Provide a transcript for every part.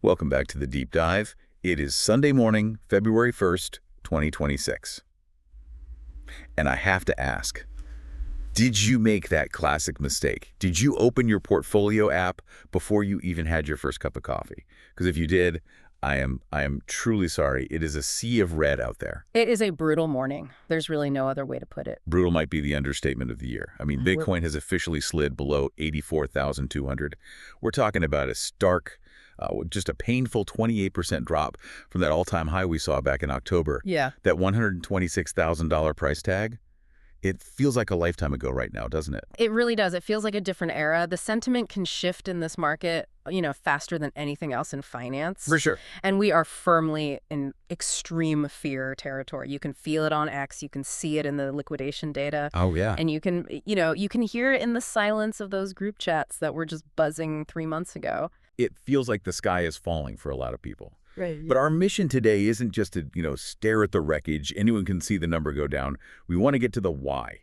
Welcome back to the Deep Dive. It is Sunday morning, February 1st, 2026. And I have to ask, did you make that classic mistake? Did you open your portfolio app before you even had your first cup of coffee? Because if you did, I am truly sorry. It is a sea of red out there. It is a brutal morning. There's really no other way to put it. Brutal might be the understatement of the year. I mean, Bitcoin has officially slid below 84,200. We're talking about a stark, just a painful 28% drop from that all-time high we saw back in October. Yeah. That $126,000 price tag, it feels like a lifetime ago right now, doesn't it? It really does. It feels like a different era. The sentiment can shift in this market, faster than anything else in finance. For sure. And we are firmly in extreme fear territory. You can feel it on X. You can see it in the liquidation data. Oh, yeah. And you can hear it in the silence of those group chats that were just buzzing 3 months ago. It feels like the sky is falling for a lot of people. Right. But our mission today isn't just to, stare at the wreckage. Anyone can see the number go down. We want to get to the why.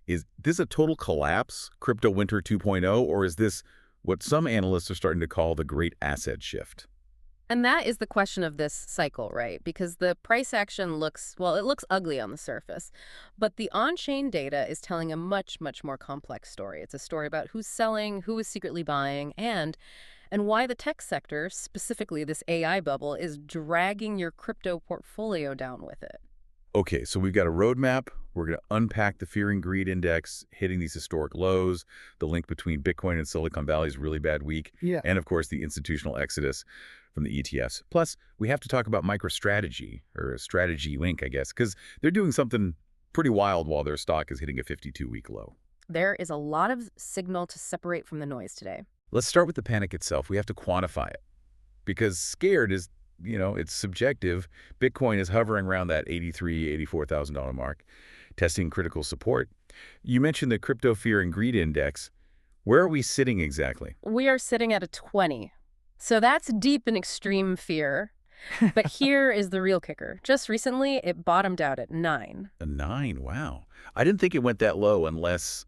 Is this a total collapse, crypto winter 2.0, or is this what some analysts are starting to call the great asset shift? And that is the question of this cycle, right? Because the price action looks ugly on the surface. But the on-chain data is telling a much, much more complex story. It's a story about who's selling, who is secretly buying, and why the tech sector, specifically this AI bubble, is dragging your crypto portfolio down with it. Okay, so we've got a roadmap. We're going to unpack the fear and greed index, hitting these historic lows, the link between Bitcoin and Silicon Valley's really bad week, and of course the institutional exodus from the ETFs. Plus, we have to talk about MicroStrategy, or Strategy Inc., I guess, because they're doing something pretty wild while their stock is hitting a 52-week low. There is a lot of signal to separate from the noise today. Let's start with the panic itself. We have to quantify it because scared is, it's subjective. Bitcoin is hovering around that $83,000, $84,000 mark, testing critical support. You mentioned the crypto fear and greed index. Where are we sitting exactly? We are sitting at a 20. So that's deep in extreme fear. But here is the real kicker. Just recently, it bottomed out at 9. A 9, wow. I didn't think it went that low unless,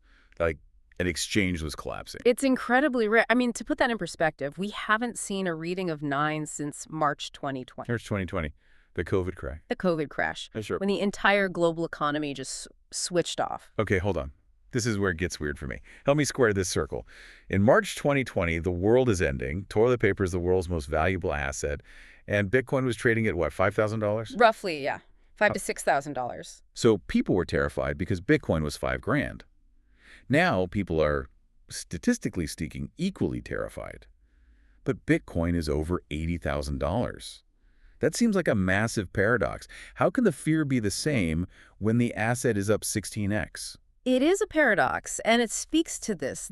an exchange was collapsing. It's incredibly rare. I mean, to put that in perspective, we haven't seen a reading of 9 since March 2020. March 2020, the COVID crash. The COVID crash. Sure. When the entire global economy just switched off. Okay, hold on. This is where it gets weird for me. Help me square this circle. In March 2020, the world is ending. Toilet paper is the world's most valuable asset. And Bitcoin was trading at what, $5,000? Roughly, yeah. $5,000 to $6,000. So people were terrified because Bitcoin was $5,000. Now people are, statistically speaking, equally terrified. But Bitcoin is over $80,000. That seems like a massive paradox. How can the fear be the same when the asset is up 16x? It is a paradox, and it speaks to this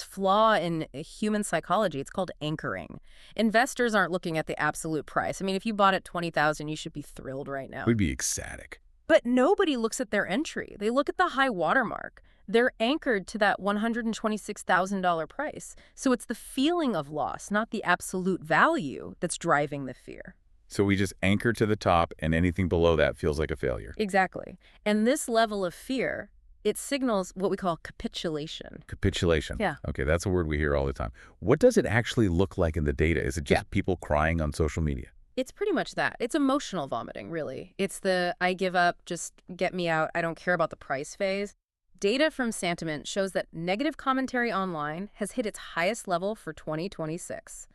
flaw in human psychology. It's called anchoring. Investors aren't looking at the absolute price. I mean, if you bought at $20,000, you should be thrilled right now. We'd be ecstatic. But nobody looks at their entry. They look at the high watermark. They're anchored to that $126,000 price. So it's the feeling of loss, not the absolute value, that's driving the fear. So we just anchor to the top, and anything below that feels like a failure. Exactly. And this level of fear, it signals what we call capitulation. Capitulation. Yeah. Okay, that's a word we hear all the time. What does it actually look like in the data? Is it just people crying on social media? It's pretty much that. It's emotional vomiting, really. It's the I give up, just get me out, I don't care about the price phase. Data from Santiment shows that negative commentary online has hit its highest level for 2026.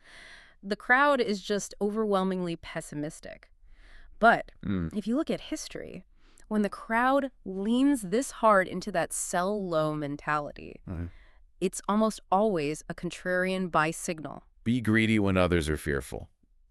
The crowd is just overwhelmingly pessimistic. But if you look at history, when the crowd leans this hard into that sell low mentality, it's almost always a contrarian buy signal. Be greedy when others are fearful.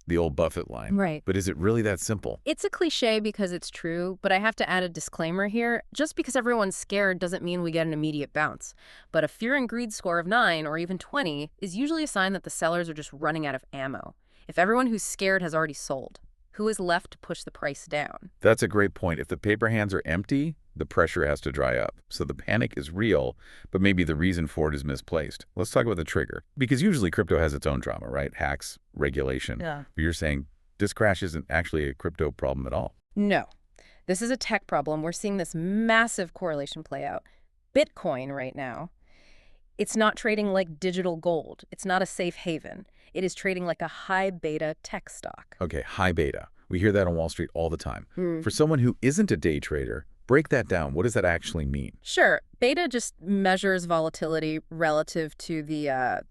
The old Buffett line. Right. But is it really that simple? It's a cliche because it's true, but I have to add a disclaimer here. Just because everyone's scared doesn't mean we get an immediate bounce. But a fear and greed score of 9 or even 20 is usually a sign that the sellers are just running out of ammo. If everyone who's scared has already sold, who is left to push the price down? That's a great point. If the paper hands are empty, the pressure has to dry up. So the panic is real, but maybe the reason for it is misplaced. Let's talk about the trigger. Because usually crypto has its own drama, right? Hacks, regulation. Yeah. But you're saying this crash isn't actually a crypto problem at all. No. This is a tech problem. We're seeing this massive correlation play out. Bitcoin right now, it's not trading like digital gold. It's not a safe haven. It is trading like a high beta tech stock. Okay, high beta. We hear that on Wall Street all the time. Hmm. For someone who isn't a day trader, break that down. What does that actually mean? Sure. Beta just measures volatility relative to the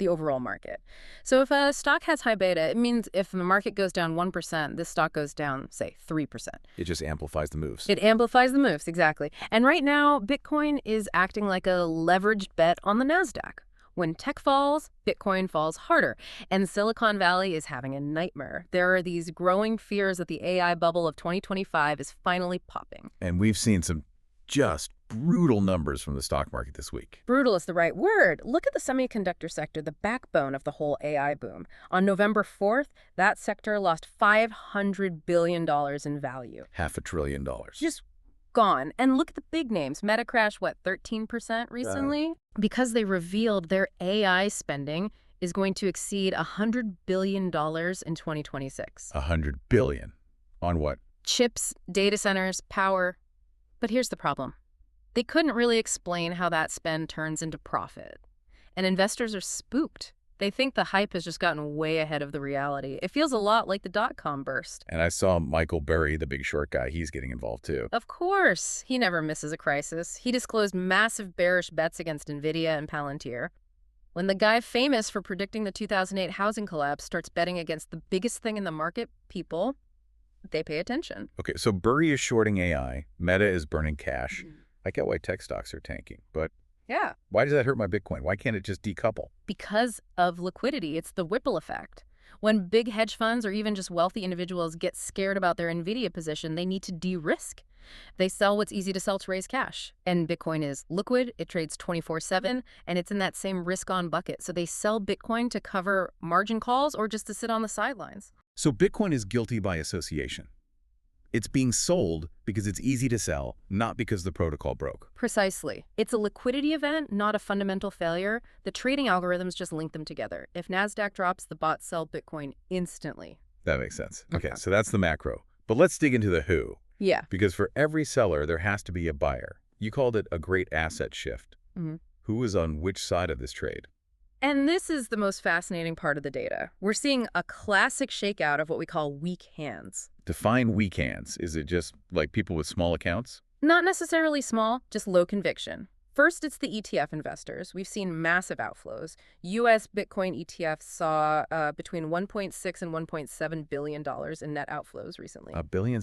overall market. So if a stock has high beta, it means if the market goes down 1%, this stock goes down, say, 3%. It just amplifies the moves. It amplifies the moves, exactly. And right now, Bitcoin is acting like a leveraged bet on the NASDAQ. When tech falls, Bitcoin falls harder. And Silicon Valley is having a nightmare. There are these growing fears that the AI bubble of 2025 is finally popping. And we've seen some just brutal numbers from the stock market this week. Brutal is the right word. Look at the semiconductor sector, the backbone of the whole AI boom. On November 4th, that sector lost $500 billion in value. $500 billion. Just gone. And look at the big names. Meta crashed, 13% recently? Because they revealed their AI spending is going to exceed $100 billion in 2026. $100 billion. On what? Chips, data centers, power. But here's the problem. They couldn't really explain how that spend turns into profit. And investors are spooked. They think the hype has just gotten way ahead of the reality. It feels a lot like the dot-com burst. And I saw Michael Burry, the big short guy, he's getting involved too. Of course. He never misses a crisis. He disclosed massive bearish bets against NVIDIA and Palantir. When the guy famous for predicting the 2008 housing collapse starts betting against the biggest thing in the market, people, they pay attention. Okay, so Burry is shorting AI. Meta is burning cash. I get why tech stocks are tanking, but yeah. Why does that hurt my Bitcoin? Why can't it just decouple? Because of liquidity. It's the Whipple effect. When big hedge funds or even just wealthy individuals get scared about their NVIDIA position, they need to de-risk. They sell what's easy to sell to raise cash. And Bitcoin is liquid, it trades 24/7, and it's in that same risk-on bucket. So they sell Bitcoin to cover margin calls or just to sit on the sidelines. So Bitcoin is guilty by association. It's being sold because it's easy to sell, not because the protocol broke. Precisely. It's a liquidity event, not a fundamental failure. The trading algorithms just link them together. If NASDAQ drops, the bots sell Bitcoin instantly. That makes sense. Okay, so that's the macro. But let's dig into the who. Yeah. Because for every seller, there has to be a buyer. You called it a great asset shift. Who is on which side of this trade? And this is the most fascinating part of the data. We're seeing a classic shakeout of what we call weak hands. Define weak hands. Is it just like people with small accounts? Not necessarily small, just low conviction. First, it's the ETF investors. We've seen massive outflows. U.S. Bitcoin ETFs saw between $1.6 and $1.7 billion in net outflows recently. $1.7 billion.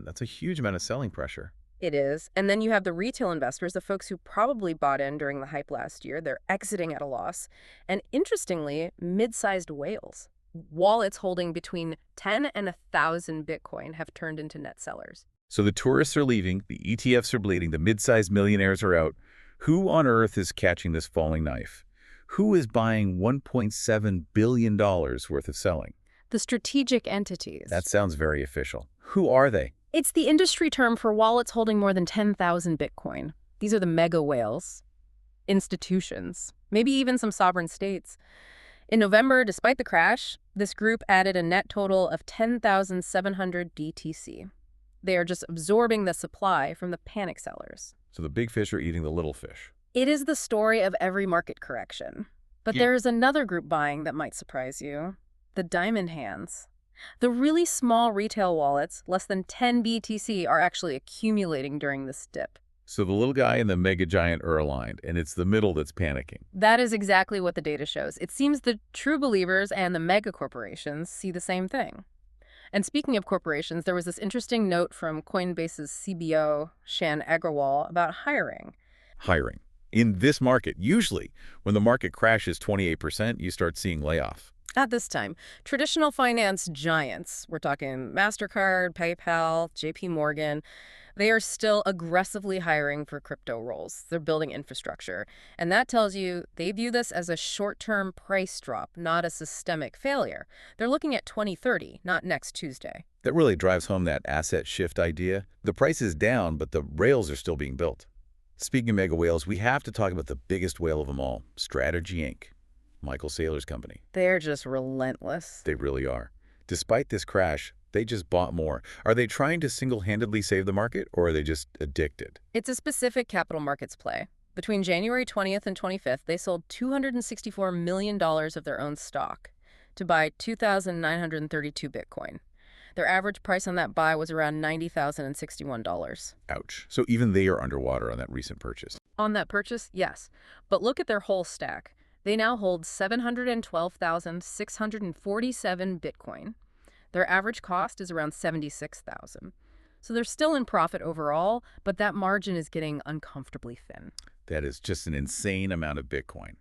That's a huge amount of selling pressure. It is. And then you have the retail investors, the folks who probably bought in during the hype last year. They're exiting at a loss. And interestingly, mid-sized whales, wallets holding between 10 and 1,000 Bitcoin, have turned into net sellers. So the tourists are leaving, the ETFs are bleeding, the mid-sized millionaires are out. Who on earth is catching this falling knife? Who is buying $1.7 billion worth of selling? The strategic entities. That sounds very official. Who are they? It's the industry term for wallets holding more than 10,000 Bitcoin. These are the mega whales, institutions, maybe even some sovereign states. In November, despite the crash, this group added a net total of 10,700 DTC. They are just absorbing the supply from the panic sellers. So the big fish are eating the little fish. It is the story of every market correction. But there is another group buying that might surprise you. The diamond hands. The really small retail wallets, less than 10 BTC, are actually accumulating during this dip. So the little guy and the mega giant are aligned, and it's the middle that's panicking. That is exactly what the data shows. It seems the true believers and the mega corporations see the same thing. And speaking of corporations, there was this interesting note from Coinbase's CBO, Shan Agrawal, about hiring. Hiring. In this market, usually, when the market crashes 28%, you start seeing layoff. At this time, traditional finance giants, we're talking MasterCard, PayPal, JP Morgan, they are still aggressively hiring for crypto roles. They're building infrastructure. And that tells you they view this as a short-term price drop, not a systemic failure. They're looking at 2030, not next Tuesday. That really drives home that asset shift idea. The price is down, but the rails are still being built. Speaking of mega whales, we have to talk about the biggest whale of them all, Strategy Inc., Michael Saylor's company. They're just relentless. They really are. Despite this crash, they just bought more. Are they trying to single-handedly save the market, or are they just addicted? It's a specific capital markets play. Between January 20th and 25th, they sold $264 million of their own stock. to buy 2,932 Bitcoin. Their average price on that buy was around $90,061. Ouch. So even they are underwater on that recent purchase. On that purchase, yes. But look at their whole stack. They now hold 712,647 Bitcoin. Their average cost is around 76,000. So they're still in profit overall, but that margin is getting uncomfortably thin. That is just an insane amount of Bitcoin.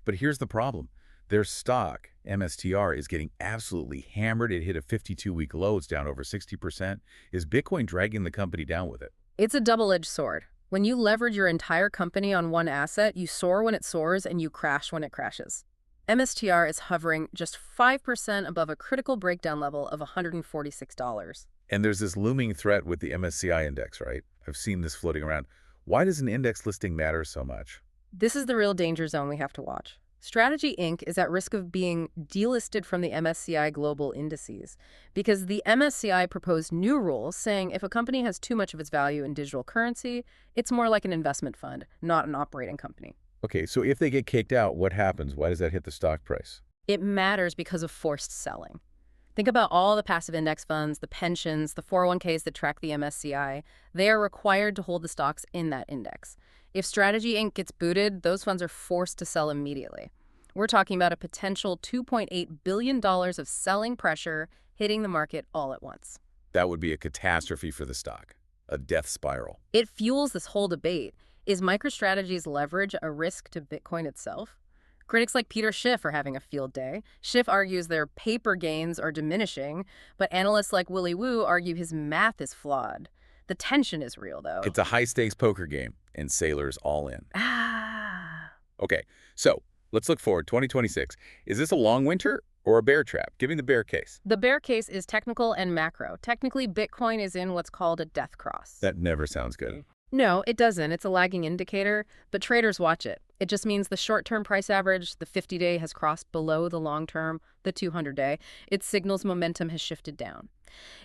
But here's the problem. Their stock, MSTR, is getting absolutely hammered. It hit a 52-week low. It's down over 60%. Is Bitcoin dragging the company down with it? It's a double-edged sword. When you leverage your entire company on one asset, you soar when it soars and you crash when it crashes. MSTR is hovering just 5% above a critical breakdown level of $146. And there's this looming threat with the MSCI index, right? I've seen this floating around. Why does an index listing matter so much? This is the real danger zone we have to watch. Strategy Inc. is at risk of being delisted from the MSCI global indices because the MSCI proposed new rules saying if a company has too much of its value in digital currency, it's more like an investment fund, not an operating company. Okay, so if they get kicked out, what happens? Why does that hit the stock price? It matters because of forced selling. Think about all the passive index funds, the pensions, the 401ks that track the MSCI. They are required to hold the stocks in that index. If Strategy Inc. gets booted, those funds are forced to sell immediately. We're talking about a potential $2.8 billion of selling pressure hitting the market all at once. That would be a catastrophe for the stock, a death spiral. It fuels this whole debate. Is MicroStrategy's leverage a risk to Bitcoin itself? Critics like Peter Schiff are having a field day. Schiff argues their paper gains are diminishing, but analysts like Willy Woo argue his math is flawed. The tension is real, though. It's a high-stakes poker game, and sailors all in. Ah. Okay, so let's look forward. 2026. Is this a long winter or a bear trap? Give me the bear case. The bear case is technical and macro. Technically, Bitcoin is in what's called a death cross. That never sounds good. No, it doesn't. It's a lagging indicator, but traders watch it. It just means the short-term price average, the 50-day, has crossed below the long-term, the 200-day. It signals momentum has shifted down.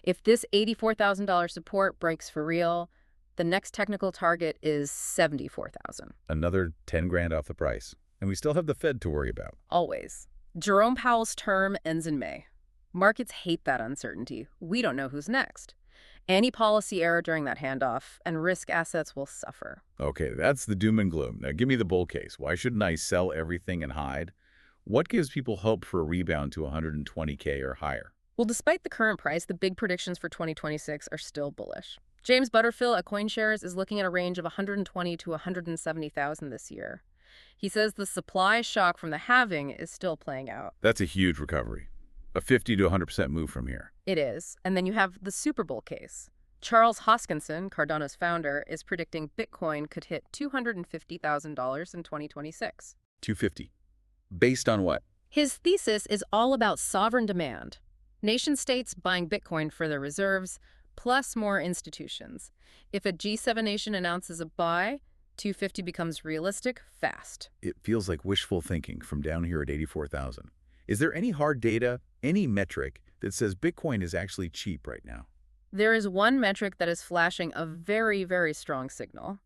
If this $84,000 support breaks for real, the next technical target is $74,000. Another 10 grand off the price. And we still have the Fed to worry about. Always. Jerome Powell's term ends in May. Markets hate that uncertainty. We don't know who's next. Any policy error during that handoff, and risk assets will suffer. Okay, that's the doom and gloom. Now give me the bull case. Why shouldn't I sell everything and hide? What gives people hope for a rebound to 120K or higher? Well, despite the current price, the big predictions for 2026 are still bullish. James Butterfield at CoinShares is looking at a range of 120 to 170,000 this year. He says the supply shock from the halving is still playing out. That's a huge recovery. A 50 to 100% move from here. It is. And then you have the Super Bowl case. Charles Hoskinson, Cardano's founder, is predicting Bitcoin could hit $250,000 in 2026. 250. Based on what? His thesis is all about sovereign demand. Nation-states buying Bitcoin for their reserves, plus more institutions. If a G7 nation announces a buy, 250 becomes realistic fast. It feels like wishful thinking from down here at 84,000. Is there any hard data, any metric that says Bitcoin is actually cheap right now? There is one metric that is flashing a very, very strong signal.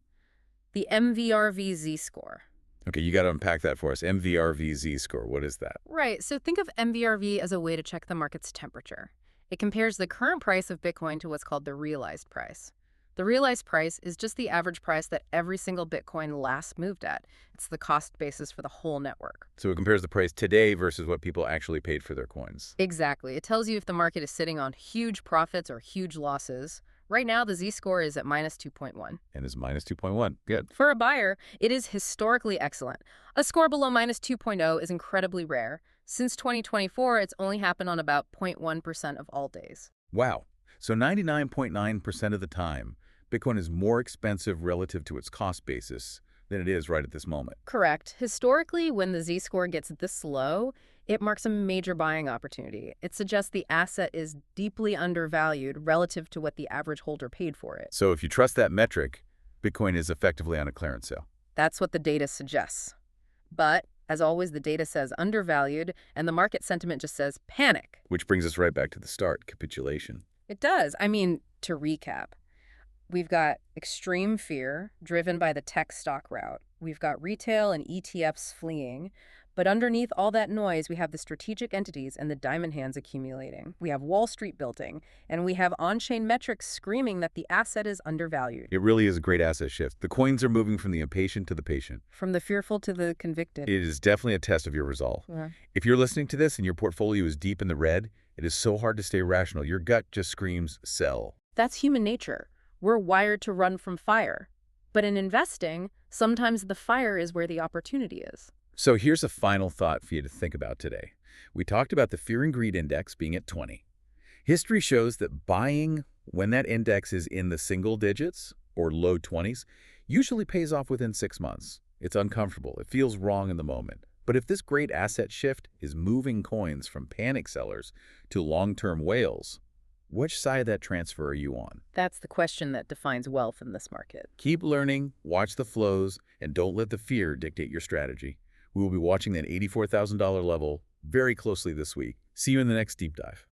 The MVRV Z-score. Okay, you got to unpack that for us. MVRV Z-score, what is that? Right, so think of MVRV as a way to check the market's temperature. It compares the current price of Bitcoin to what's called the realized price. The realized price is just the average price that every single Bitcoin last moved at. It's the cost basis for the whole network. So it compares the price today versus what people actually paid for their coins. Exactly. It tells you if the market is sitting on huge profits or huge losses. Right now, the Z-score is at minus 2.1. And is minus 2.1. Good. For a buyer, it is historically excellent. A score below minus 2.0 is incredibly rare. Since 2024, it's only happened on about 0.1% of all days. Wow. So 99.9% of the time, Bitcoin is more expensive relative to its cost basis than it is right at this moment. Correct. Historically, when the Z-score gets this low, it marks a major buying opportunity. It suggests the asset is deeply undervalued relative to what the average holder paid for it. So if you trust that metric, Bitcoin is effectively on a clearance sale. That's what the data suggests. But, as always, the data says undervalued, and the market sentiment just says panic. Which brings us right back to the start, capitulation. It does. I mean, to recap, we've got extreme fear driven by the tech stock rout. We've got retail and ETFs fleeing, But underneath all that noise, we have the strategic entities and the diamond hands accumulating. We have Wall Street building, and we have on-chain metrics screaming that the asset is undervalued. It really is a great asset shift. The coins are moving from the impatient to the patient. From the fearful to the convicted. It is definitely a test of your resolve. Yeah. If you're listening to this and your portfolio is deep in the red, it is so hard to stay rational. Your gut just screams, sell. That's human nature. We're wired to run from fire. But in investing, sometimes the fire is where the opportunity is. So here's a final thought for you to think about today. We talked about the Fear and Greed Index being at 20. History shows that buying when that index is in the single digits or low 20s usually pays off within 6 months. It's uncomfortable. It feels wrong in the moment. But if this great asset shift is moving coins from panic sellers to long-term whales, which side of that transfer are you on? That's the question that defines wealth in this market. Keep learning, watch the flows, and don't let the fear dictate your strategy. We will be watching that $84,000 level very closely this week. See you in the next deep dive.